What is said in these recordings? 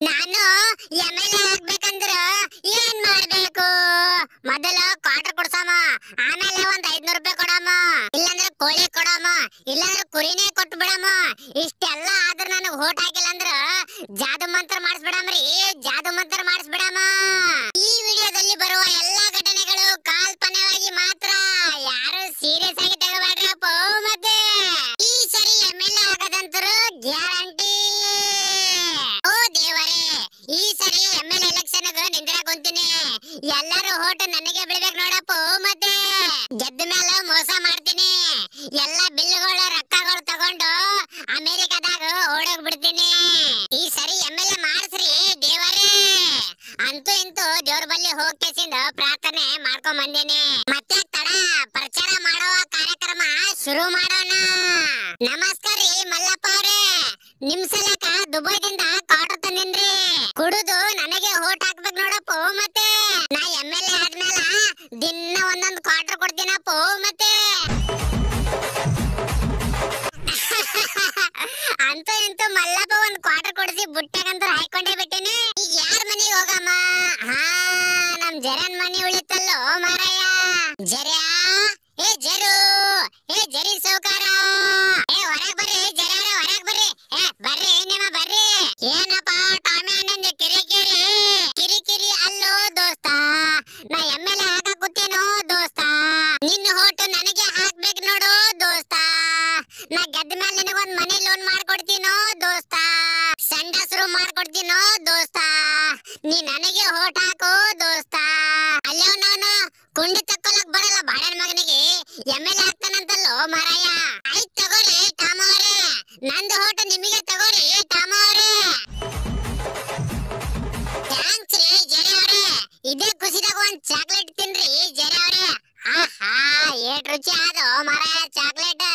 ನಾನು ಎಮ್ಎಲ್ಎ ಆಗ್ಬೇಕಂದ್ರ ಏನ್ ಮಾಡ್ಬೇಕು? ಮೊದಲು ಕ್ವಾರ್ಟರ್ ಕೊಡ್ಸಮ್ಮ, ಆಮೇಲೆ ಒಂದ್ 500 ರೂಪಾಯಿ ಕೊಡಮ್ಮ, ಇಲ್ಲಾಂದ್ರೆ ಕೋಳಿ ಕೊಡಮ್ಮ, ಇಲ್ಲಾಂದ್ರೆ ಕುರಿನೇ ಕೊಟ್ಟು ಬಿಡಮ್ಮ. ಇಷ್ಟೆಲ್ಲ ಆದ್ರ ನನಗ್ ವೋಟ್ ಹಾಕಿಲ್ಲ ಅಂದ್ರ ಜಾದು ಮಂತ್ರ ಮಾಡಿಸ್ಬಿಡಮ್ರಿ, ಜಾದು ಮಂತ್ರ ಮಾಡಿಸ್ಬಿಡಮ್ಮ. ಈ ವಿಡಿಯೋದಲ್ಲಿ ಬರುವ ಎಲ್ಲಾ ಘಟನೆಗಳು ಕಾಲ್ಪನಿಕವಾಗಿ ಮಾತ್ರ, ಯಾರು ಸೀರಿಯಸ್ ಆಗಿ ತಗೋಬೇಡ್ರಪ್ಪ. ಮತ್ತೆ ಈ ಸರಿ ಎಮ್ಎಲ್ಎ ಆಗೋದಂತರೂ ಗ್ಯಾರಂಟಿ. ಓ ದೇವರೇ, ಈ ಸರಿ ಎಮ್ಎಲ್ಎ ಎಲೆಕ್ಷನ್ ನಿಂದ್ರಾಕೊಂತೀನಿ. ಎಲ್ಲರೂ ಓಟ್ ನನಗೆ ಬಿಡ್ಬೇಕು ನೋಡಪ್ಪ. ಮತ್ತೆ ಗೆದ್ದ ಮೇಲೆ ಮೋಸ ಮಾಡ್ತೀನಿ, ಎಲ್ಲಾ ಬಿಲ್ಗಳು ರೊಕ್ಕಗಳು ತಗೊಂಡು ಅಮೆರಿಕದಾಗ ಓಡೋಗ್ ಬಿಡ್ತೀನಿ. ಈ ಸರಿ ಎಮ್ಎಲ್ಎ ಮಾಡಿಸ್ರಿ ದೇವರೇ. ಅಂತೂ ಇಂತೂ ದೇವ್ರ ಬಲ್ಲಿ ಹೋಗ್ಕೇಸಿಂದ ಪ್ರಾರ್ಥನೆ ಮಾಡ್ಕೊಂಡ್ ಬಂದೇನೆ. ಮತ್ತೆ ತಡ ಪ್ರಚಾರ ಮಾಡುವ ಕಾರ್ಯಕ್ರಮ ಶುರು ಮಾಡೋಣ. ನಮಸ್ಕಾರ ರೀ ಮಲ್ಲಪ್ಪ ಅವ್ರೆ, ನಿಮ್ ಸಲಕ ದುಬೈದಿಂದ ಕ್ವಾರ್ಟರ್ ತಂದಿನ್ರಿ. ಕುಡುದು ನನಗೆ ಓಟ್ ಹಾಕ್ಬೇಕು ನೋಡಪ್ಪ. ಮತ್ತೆ ನಾ ಎಮ್ಎಲ್ಎ ಆದ್ಮೇಲೆ ದಿನ ಒಂದೊಂದು ಕ್ವಾರ್ಟರ್ ಕೊಡ್ತೀನಪ್ಪ. ಮತ್ತೆ ಅಂತೂ ಇಂತೂ ಮಲ್ಲಪ್ಪ ಒಂದ್ ಕ್ವಾರ್ಟರ್ ಕೊಡಿಸಿ ಬುಟ್ಟೆಗಂತೂ ಹಾಕೊಂಡೇ ಬಿಟ್ಟಿನಿ. ಈಗ ಯಾರ ಮನೆಗೆ ಹೋಗಮ್ಮ? ಹಾ, ನಮ್ ಜರನ್ ಮನೆ ಉಳಿತಲ್ಲೋ ಮಾರಾಯ. ಜರ್ಯಾ, ಏ ಜರು, ಏ ಜರಿ ಸೌಕಾರ, ಏ ಹೊರಗ್ ಬರ್ರಿ ಜರ್ಯಾರ, ಹೊರಗ್ ಬರ್ರಿ. ಏ ಬರ್ರಿ ನಿಮ್ಮ ಬರ್ರಿ. ಏನಪ್ಪ ಟಾಮಿ ಅಣ್ಣಂದು ಕಿರಿಕಿರಿ ಕಿರಿಕಿರಿ ಅಲ್ಲೋ ದೋಸ್ತ, ನಾ ಎಮ್ಎಲ್ಎ ಹಾಕಕ್ ಕೂತೇನೋ ದೋಸ್ತ. ನಿನ್ನ ಓಟು ನನಗೆ ಹಾಕ್ಬೇಕು ನೋಡು ದೋಸ್ತ. ನಾ ಗೆದ್ದ ಮೇಲೆ ನಿನಗೊಂದ್ ಮನೆ ಲೋನ್ ಮಾಡ್ಕೊಡ್ತೀನೋ ದೋಸ್ತ, ಸಂಡಸ್ರು ಮಾಡ್ಕೊಡ್ತೀನೋ ದೋಸ್ತ. ನೀ ನನಗೆ ಓಟ್ ಹಾಕೋ ದೋಸ್ತ. ಅಲ್ಲೋ ನಾನು ಕುಂಡಿ ತಕ್ಕೊಳಕ್ ಬರಲ್ಲ ಬಾಡನ್ ಮಗನಿಗೆ ಎಮ್ಎಲ್ಎ ಆಗ್ತಾನಂತಲ್ಲೋ ಮಾರಾಯ. ಆಯ್ತ್ ತಗೋರಿ ಟಾಮ ಅವರೇ, ನಂದು ಓಟು ನಿಮಗೆ ತಗೋರಿ ಟಾಮ ಅವರೇ. ಥ್ಯಾಂಕ್ಸ್ ರೀ ಜರಿ ಅವರೇ. ಇದೇ ಖುಷಿದಾಗ ಒಂದ್ ಚಾಕ್ಲೇಟ್ ತಿನ್ರಿ ಜರಿ ಅವರೇ. ಆಹಾ, ಏಟ್ ರುಚಿ ಆದೋ ಮಾರಾಯ ಚಾಕ್ಲೇಟ್.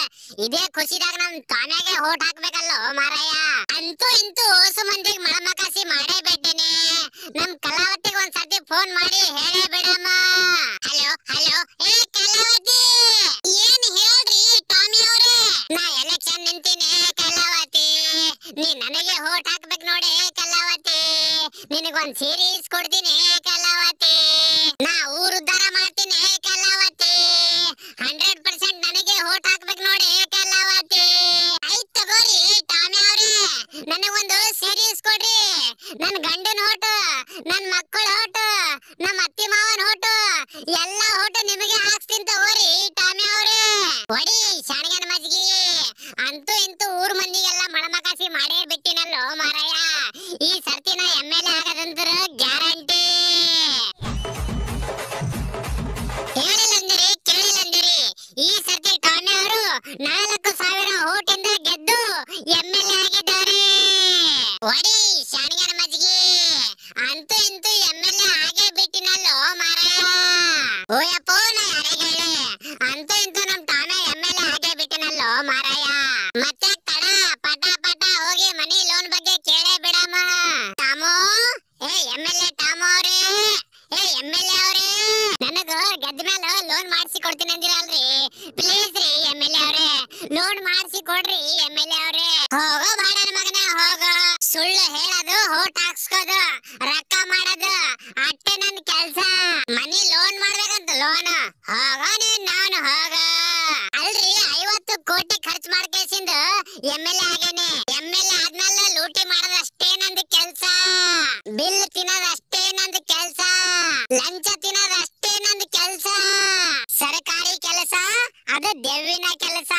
ಇದೇ ಖುಷಿದಾಗ ನಮ್ ತಾಮ್ಯಾಗೆ ಓಟ್ ಹಾಕ್ಬೇಕಲ್ಲೋ ಮಾರಾಯ. ಅಂತೂ ಇಂತೂ ಹೊಸ ಮಂದಿಗೆ ಮಳಮಕಾಸಿ ಮಾಡೇ ಬಿಟ್ಟೇನೆ. ನಮ್ ಕಲಾವತಿಗೆ ಒಂದ್ ಸರ್ತಿ ಫೋನ್ ಮಾಡಿ ಹೇಳೇ ಬಿಡಮ್ಮ. ಹಲೋ ಹಲೋ, ಏ ಕಲಾವತಿ, ಏನ್ ಹೇಳ್ರಿ ಟಾಮಿ ಅವ್ರೆ? ನಾ ಎಲೆಕ್ಷನ್ ನಿಂತೀನಿ ಕಲಾವತಿ, ನೀ ನನಗೆ ಓಟ್ ಹಾಕ್ಬೇಕು ನೋಡಿ ಕಲಾವತಿ. ನಿನಗೊಂದ್ ಸೀರೀಸ್ ಕೊಡ್ತೀನಿ ಕಲಾವತಿ, ನಾ ಊರು ಉದ್ಧಾರ ಮಾಡ್ತೀನಿ ಕಲಾವತಿ. 100% ನನಗೆ ಓಟ್ ಹಾಕ್ಬೇಕು ನೋಡಿ ಕಲಾವತಿ. ಆಯ್ತ್ ತಗೋರಿ ಟಾಮಿ ಅವ್ರೆ, ನನಗೊಂದು ಸೀರೀಸ್ ಕೊಡ್ರಿ. ನನ್ ಗಂಡನ ಓಟು, ನನ್ ಮಕ್ಕಳ ಓಟು, ನಮ್ಮ ಅತ್ತಿ ಮಾವನ ಓಟು, ಎಲ್ಲಾ ಓಟು ನಿಮಗೆ ಹಾಕ್ಸ್ತೀನಿ ತಗೋರಿ ಟಾಮಿ ಅವ್ರೆ. ಹೊಡಿ ಶಾಣಗನ ಮಜ್ಗಿ. ಅಂತೂ ಇಂತೂ ಊರ್ ಮಂದಿಗೆಲ್ಲ ಮಳಮಕಾಸಿ ಮಾಡೇ ಬಿಟ್ಟಿನಲ್ಲೋ ಮಾರಾಯ. ಈ ಸರ್ತಿ ನಾ ಎಮ್ಎಲ್ಎ ಆಗೋದಂತರ ಗ್ಯಾರಂಟಿ. ಹೇಳಿಲ್ಲಂದಿರಿ ಕೇಳಿಲ್ಲಂದಿರಿ, ಈ ಸರ್ತಿ ಟಾಮಿ ಅವರು 4,000 ಓಟಿಂದ ಗೆದ್ದು ಎಮ್ಎಲ್ಎ ಆಗಿದ್ದಾರೆ. ಹೊಡಿ ಶಾಣಗನ ಮಜ್ಗಿ. ಅಂತೂ ಇಂತೂ ಎಮ್ಎಲ್ಎ ಆಗೇ ಬಿಟ್ಟಿನಲ್ಲೋ ಮಾರಾಯ. ಓಯಪ್ಪ ನಾ ಯಾರಿಗೆ ಹೇಳಿ, ಅಂತೂ ಇಂತೂ ನಮ್ ಟಾಮಿ ಎಮ್ಎಲ್ಎ ಆಗೇ ಬಿಟ್ಟಿನಲ್ಲೋ ಮಾರಾಯ. ಮತ್ತೆ ತಡ ಪಟ ಪಟ ಹೋಗಿ ಮನಿ ಲೋನ್ ಬಗ್ಗೆ ಕೇಳೇ ಬಿಡಮ್ಮ. ಟಾಮೋ, ಏ ಎಮ್ಎಲ್ಎ ಟಾಮೋ ಅವ್ರೆ, ಏ ಎಮ್ಎಲ್ಎ ಅವ್ರೆ, ನನಗ ಗೆದ್ದ ಮೇಲೆ ಲೋನ್ ಮಾಡಿಸಿ ಕೊಡ್ತೀನಿ ಅಂದಿರಲ್ರಿ. ಪ್ಲೀಸ್ ರೀ ಎಮ್ಎಲ್ಎ ಅವ್ರೆ, ಲೋನ್ ಮಾಡಿಸಿ ಕೊಡ್ರಿ ಎಮ್ಎಲ್ಎ ಅವ್ರೆ. ಹೋಗೋ ಬಾಡನ ಮಗನ ಹೋಗೋ, ಸುಳ್ಳು ಹೇಳೋದು, ಓಟ್ ಹಾಕ್ಸ್ಕೋದು, ರೊಕ್ಕ ಮಾಡೋದು ಅಟ್ಟೆ ನನ್ ಕೆಲ್ಸ. ಮನಿ ಲೋನ್ ಮಾಡ್ಬೇಕಂತ ಲೋನ್ ಹೋಗೋ ನೀನ್. ನಾನು ಹೋಗ ಅಲ್ರಿ 50 ಕೋಟಿ ಖರ್ಚು ಮಾಡ್ಕೇಸಿಂದ ಎಮ್ಎಲ್ಎ ಆಗೇನೆ. ಎಮ್ಎಲ್ಎ ಆದ್ಮೇಲೆ ಲೂಟಿ ಮಾಡೋದಷ್ಟೇ ನಂದು ಕೆಲ್ಸ, ಬಿಲ್ ತಿನ್ನೋದಷ್ಟೇ ನಂದು ಕೆಲ್ಸ, ಲಂಚ ತಿನ್ನೋದಷ್ಟೇ ನಂದು ಕೆಲ್ಸ. ಸರ್ಕಾರಿ ಕೆಲಸ ಅದು ದೆವ್ವಿನ ಕೆಲಸ.